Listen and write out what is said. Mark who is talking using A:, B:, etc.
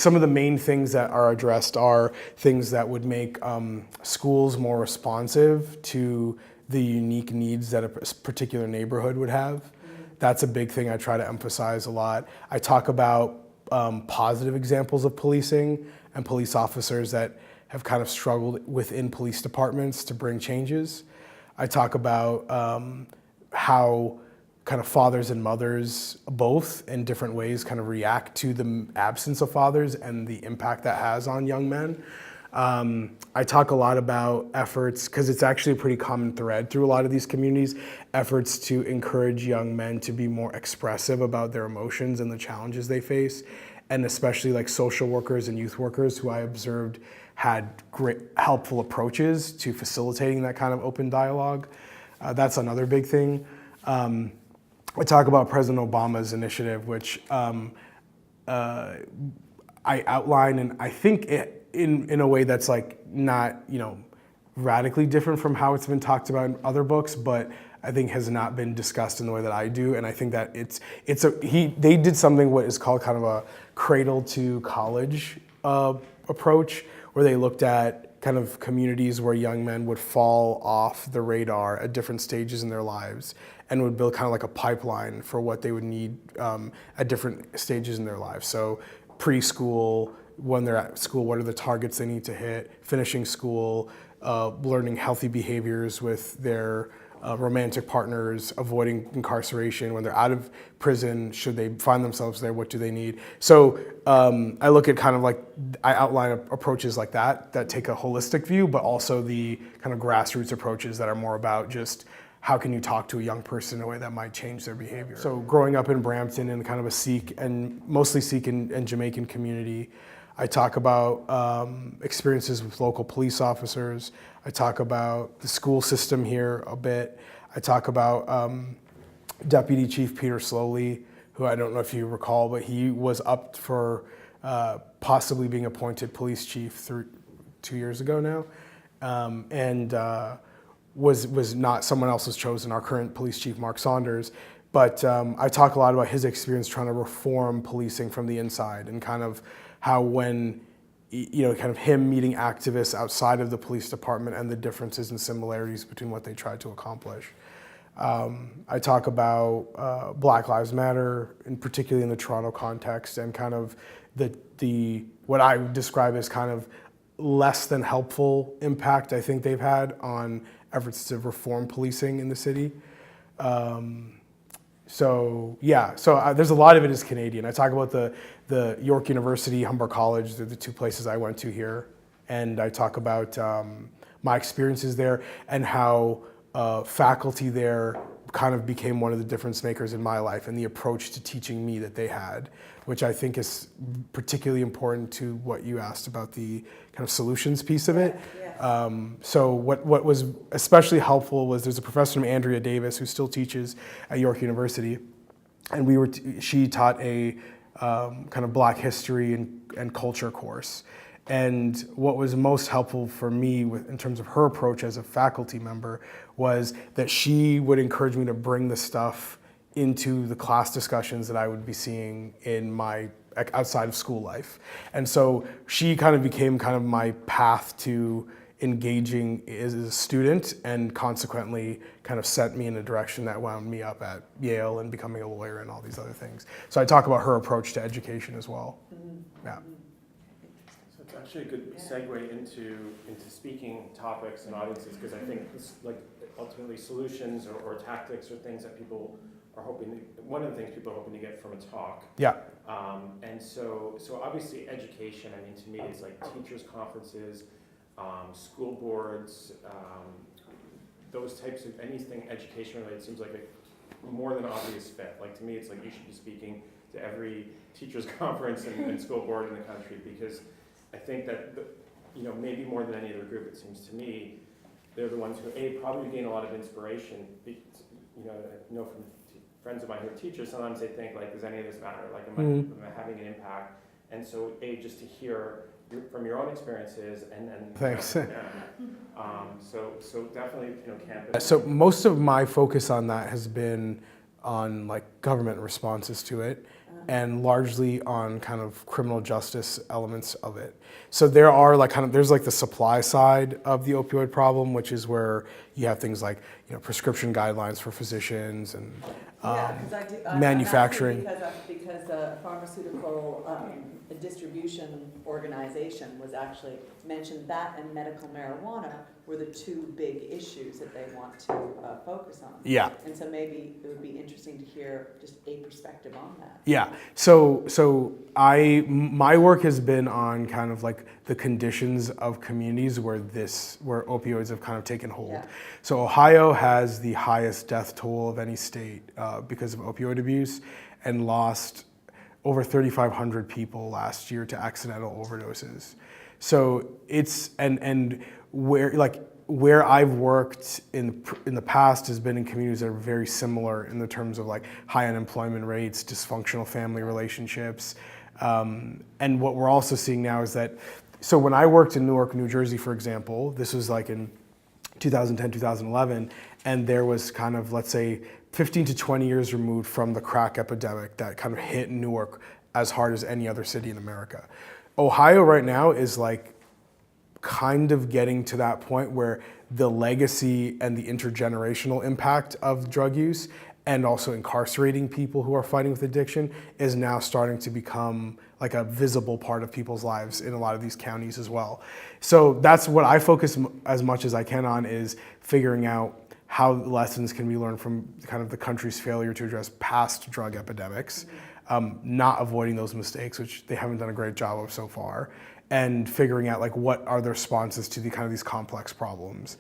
A: some of the main things that are addressed are things that would make schools more responsive to the unique needs that a particular neighborhood would have. That's a big thing I try to emphasize a lot. I talk about positive examples of policing and police officers that have kind of struggled within police departments to bring changes. I talk about how kind of fathers and mothers both in different ways kind of react to the absence of fathers and the impact that has on young men. I talk a lot about efforts, because it's actually a pretty common thread through a lot of these communities, efforts to encourage young men to be more expressive about their emotions and the challenges they face, and especially like social workers and youth workers who I observed had great helpful approaches to facilitating that kind of open dialogue. That's another big thing. I talk about President Obama's initiative, which I outline, and I think in a way that's like not, radically different from how it's been talked about in other books, but I think has not been discussed in the way that I do. And I think that they did something what is called kind of a cradle to college approach, where they looked at kind of communities where young men would fall off the radar at different stages in their lives, and would build kind of like a pipeline for what they would need at different stages in their lives. So preschool, when they're at school, what are the targets they need to hit, finishing school, learning healthy behaviors with their romantic partners, avoiding incarceration. When they're out of prison, should they find themselves there, what do they need? So I look at kind of like, I outline approaches like that take a holistic view, but also the kind of grassroots approaches that are more about just how can you talk to a young person in a way that might change their behavior. So growing up in Brampton in kind of a Sikh and mostly Sikh and Jamaican community, I talk about experiences with local police officers. I talk about the school system here a bit. I talk about Deputy Chief Peter Slowly, who I don't know if you recall, but he was up for possibly being appointed police chief 2 years ago now, and was not, someone else was chosen, our current police chief, Mark Saunders. But I talk a lot about his experience trying to reform policing from the inside, and kind of how when, kind of him meeting activists outside of the police department and the differences and similarities between what they tried to accomplish. I talk about Black Lives Matter, and particularly in the Toronto context, and kind of the what I would describe as kind of less than helpful impact I think they've had on efforts to reform policing in the city. So there's a lot of it is Canadian. I talk about the York University, Humber College, they're the two places I went to here. And I talk about my experiences there and how faculty there kind of became one of the difference makers in my life, and the approach to teaching me that they had, which I think is particularly important to what you asked about the kind of solutions piece of it. So what was especially helpful was there's a professor named Andrea Davis who still teaches at York University, and she taught a kind of Black history and culture course. And what was most helpful for me in terms of her approach as a faculty member was that she would encourage me to bring the stuff into the class discussions that I would be seeing in my outside of school life. And so she kind of became kind of my path to engaging as a student, and consequently kind of set me in a direction that wound me up at Yale and becoming a lawyer and all these other things. So I talk about her approach to education as well. Yeah.
B: So it's actually a good segue into speaking topics and audiences, because I think it's like ultimately solutions or tactics or things that people are one of the things people are hoping to get from a talk.
A: Yeah.
B: And so obviously education, I mean, to me is like teachers' conferences, school boards, those types of anything education related seems like a more than obvious fit. Like to me, it's like you should be speaking to every teachers' conference and school board in the country, because I think that, maybe more than any other group, it seems to me, they're the ones who, probably gain a lot of inspiration. I know from friends of mine who are teachers, sometimes they think, like, does any of this matter? Like, am I having an impact? And so, just to hear from your own experiences, and
A: thanks.
B: So definitely, campus.
A: So most of my focus on that has been on like government responses to it, and largely on kind of criminal justice elements of it. So there are like there's like the supply side of the opioid problem, which is where you have things like, you know, prescription guidelines for physicians and manufacturing.
C: Because a pharmaceutical distribution organization was actually mentioned, that and medical marijuana were the two big issues that they want to focus on.
A: Yeah.
C: And so maybe it would be interesting to hear just a perspective on that.
A: Yeah. So my work has been on kind of like the conditions of communities where opioids have kind of taken hold.
C: Yeah.
A: So Ohio has the highest death toll of any state because of opioid abuse, and lost over 3,500 people last year to accidental overdoses. So it's and where I've worked in the past has been in communities that are very similar in the terms of like high unemployment rates, dysfunctional family relationships, and what we're also seeing now is that, so when I worked in Newark, New Jersey, for example, this was like in 2010, 2011, and there was kind of, let's say, 15 to 20 years removed from the crack epidemic that kind of hit Newark as hard as any other city in America. Ohio right now is like kind of getting to that point where the legacy and the intergenerational impact of drug use and also incarcerating people who are fighting with addiction is now starting to become like a visible part of people's lives in a lot of these counties as well. So that's what I focus as much as I can on, is figuring out how lessons can be learned from kind of the country's failure to address past drug epidemics, not avoiding those mistakes, which they haven't done a great job of so far, and figuring out like what are the responses to the kind of these complex problems.